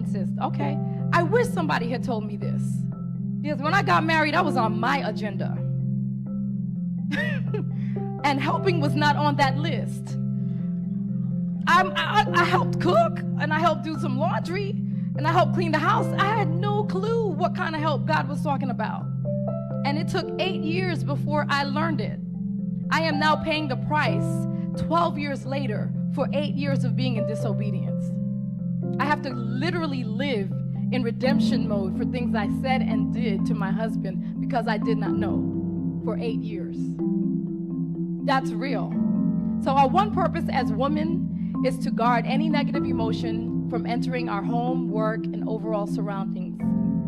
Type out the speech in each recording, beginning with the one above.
finances. Okay, I wish somebody had told me this. Because when I got married, I was on my agenda. And helping was not on that list. I helped cook, and I helped do some laundry, and I helped clean the house. I had no clue what kind of help God was talking about. And it took 8 years before I learned it. I am now paying the price 12 years later for 8 years of being in disobedience. I have to literally live in redemption mode for things I said and did to my husband because I did not know for 8 years. That's real. So our one purpose as women is to guard any negative emotion from entering our home, work, and overall surroundings.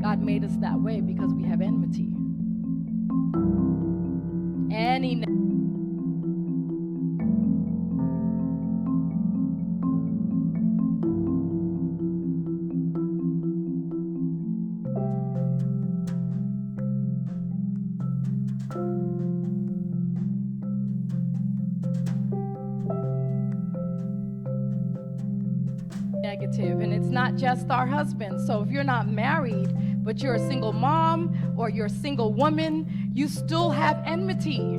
God made us that way because we have enmity. Any negative, and it's not just our husbands. So if you're not married, but you're a single mom or you're a single woman, you still have enmity.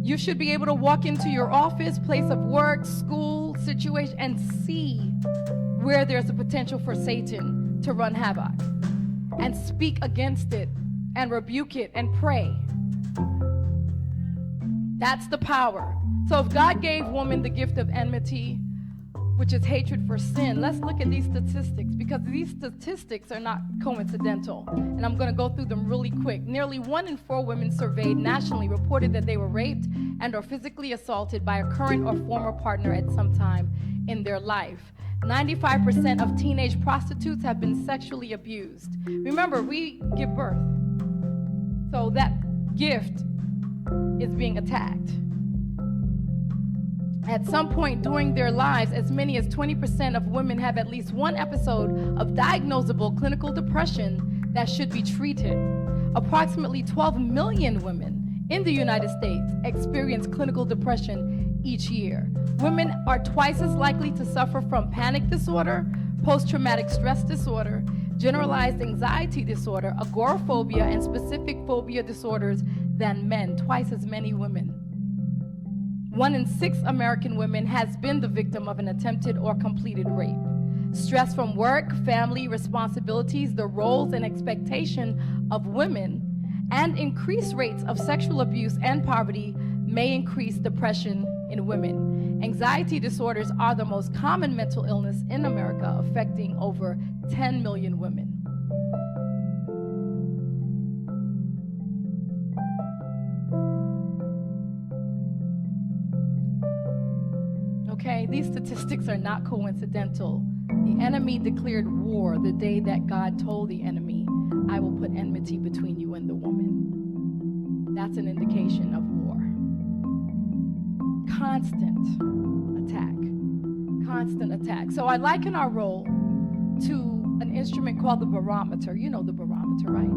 You should be able to walk into your office, place of work, school, situation, and see where there's a potential for Satan to run havoc, and speak against it and rebuke it and pray. That's the power. So if God gave woman the gift of enmity, which is hatred for sin, let's look at these statistics, because these statistics are not coincidental. And I'm going to go through them really quick. Nearly 1 in 4 women surveyed nationally reported that they were raped and or physically assaulted by a current or former partner at some time in their life. 95% of teenage prostitutes have been sexually abused. Remember, we give birth. So that gift is being attacked. At some point during their lives, as many as 20% of women have at least one episode of diagnosable clinical depression that should be treated. Approximately 12 million women in the United States experience clinical depression each year. Women are twice as likely to suffer from panic disorder, post-traumatic stress disorder, generalized anxiety disorder, agoraphobia, and specific phobia disorders than men, twice as many women. 1 in 6 American women has been the victim of an attempted or completed rape. Stress from work, family responsibilities, the roles and expectation of women, and increased rates of sexual abuse and poverty may increase depression in women. Anxiety disorders are the most common mental illness in America, affecting over 10 million women. Okay, these statistics are not coincidental. The enemy declared war the day that God told the enemy, I will put enmity between you and the woman. That's an indication of war. Constant attack. So I liken our role to an instrument called the barometer. You know the barometer, right?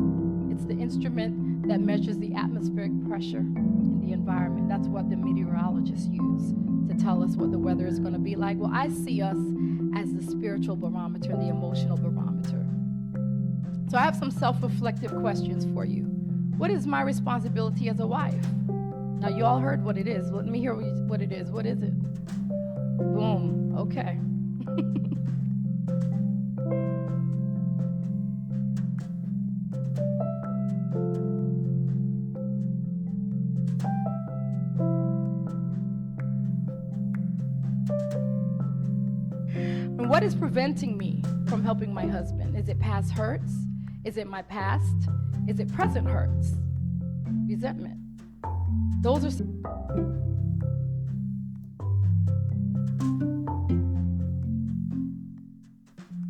It's the instrument that measures the atmospheric pressure in the environment. That's what the meteorologists use to tell us what the weather is going to be like. Well, I see us as the spiritual barometer, the emotional barometer. So I have some self-reflective questions for you. What is my responsibility as a wife? Now, you all heard what it is. Let me hear what it is. What is it? Boom. Okay. What is preventing me from helping my husband? Is it past hurts? Is it my past? Is it present hurts? Resentment. Those are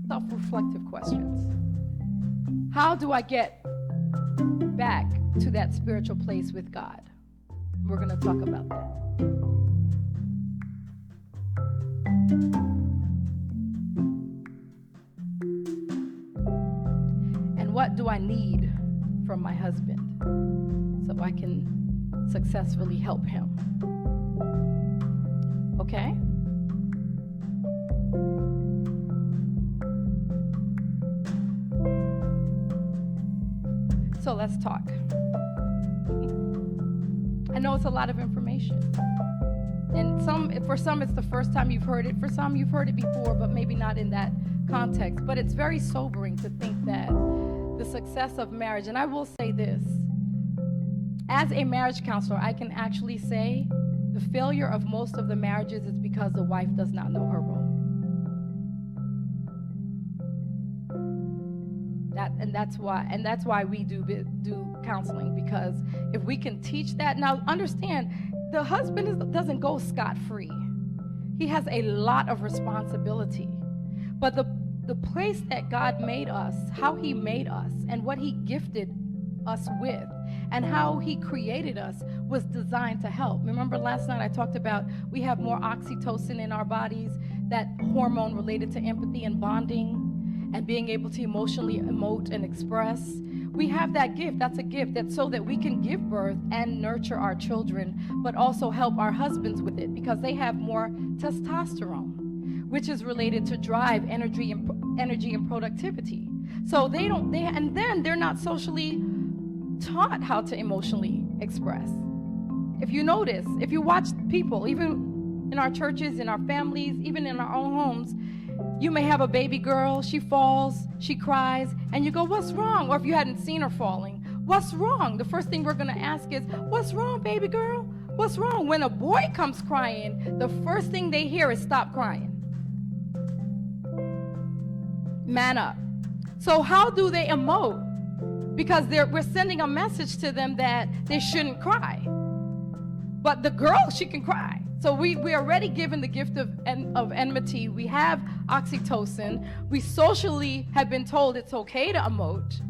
self-reflective questions. How do I get back to that spiritual place with God? We're going to talk about that. What do I need from my husband so I can successfully help him? Okay? So let's talk. I know it's a lot of information. And for some, it's the first time you've heard it. For some, you've heard it before, but maybe not in that context. But it's very sobering to think that the success of marriage, and I will say this, as a marriage counselor, I can actually say the failure of most of the marriages is because the wife does not know her role. That's why we do counseling, because if we can teach that. Now understand, the husband doesn't go scot-free. He has a lot of responsibility. But the place that God made us, how he made us, and what he gifted us with, and how he created us was designed to help. Remember last night I talked about we have more oxytocin in our bodies, that hormone related to empathy and bonding and being able to emotionally emote and express. We have that gift. That's a gift. That's so that we can give birth and nurture our children, but also help our husbands with it, because they have more testosterone, which is related to drive, energy, and productivity. So they're not socially taught how to emotionally express. If you notice, if you watch people, even in our churches, in our families, even in our own homes, you may have a baby girl, she falls, she cries, and you go, what's wrong? Or if you hadn't seen her falling, what's wrong? The first thing we're going to ask is, what's wrong, baby girl? What's wrong? When a boy comes crying, the first thing they hear is stop crying. Man up. So how do they emote? Because we're sending a message to them that they shouldn't cry. But the girl, she can cry. So we already given the gift of enmity. We have oxytocin. We socially have been told it's okay to emote.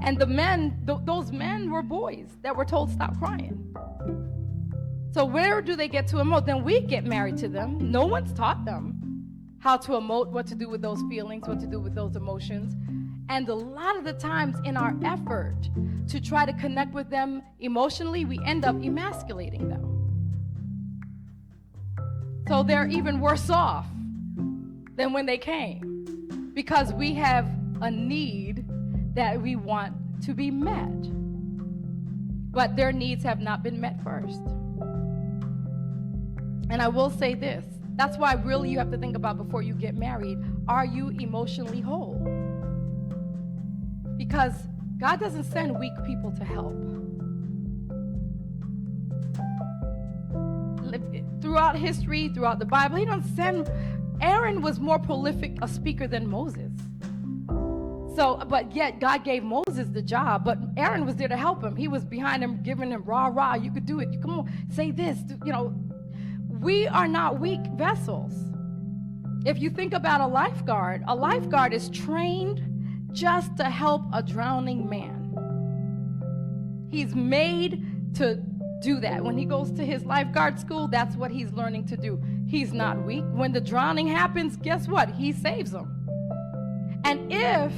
And the men, those men were boys that were told stop crying. So where do they get to emote? Then we get married to them. No one's taught them how to emote, what to do with those feelings, what to do with those emotions. And a lot of the times in our effort to try to connect with them emotionally, we end up emasculating them. So they're even worse off than when they came, because we have a need that we want to be met, but their needs have not been met first. And I will say this, that's why really you have to think about before you get married, are you emotionally whole? Because God doesn't send weak people to help. Throughout history, throughout the Bible, he doesn't send. Aaron was more prolific a speaker than Moses. So, but yet God gave Moses the job, but Aaron was there to help him. He was behind him, giving him rah, you could do it. You come on, say this. We are not weak vessels. If you think about a lifeguard is trained just to help a drowning man. He's made to do that. When he goes to his lifeguard school, that's what he's learning to do. He's not weak. When the drowning happens, guess what? He saves them. And if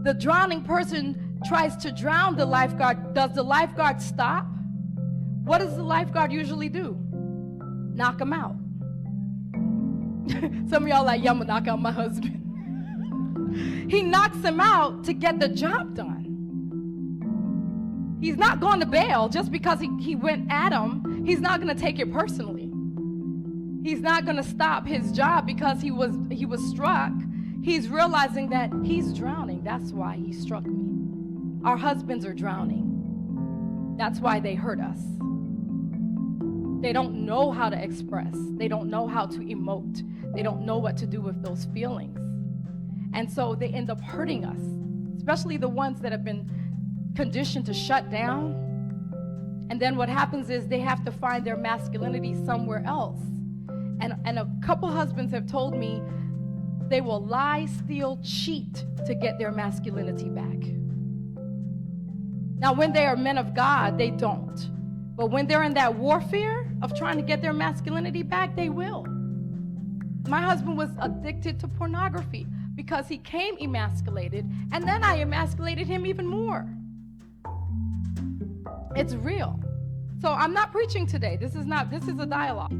the drowning person tries to drown the lifeguard, does the lifeguard stop? What does the lifeguard usually do? Knock him out. Some of y'all like, yeah, I'm gonna knock out my husband. He knocks him out to get the job done. He's not going to bail just because he went at him. He's not going to take it personally. He's not going to stop his job because he was struck. He's realizing that he's drowning. That's why he struck me. Our husbands are drowning. That's why they hurt us. They don't know how to express. They don't know how to emote. They don't know what to do with those feelings. And so they end up hurting us, especially the ones that have been conditioned to shut down. And then what happens is they have to find their masculinity somewhere else. And a couple husbands have told me they will lie, steal, cheat to get their masculinity back. Now, when they are men of God, they don't. But when they're in that warfare of trying to get their masculinity back, they will. My husband was addicted to pornography because he came emasculated, and then I emasculated him even more. It's real. So I'm not preaching today. This is a dialogue.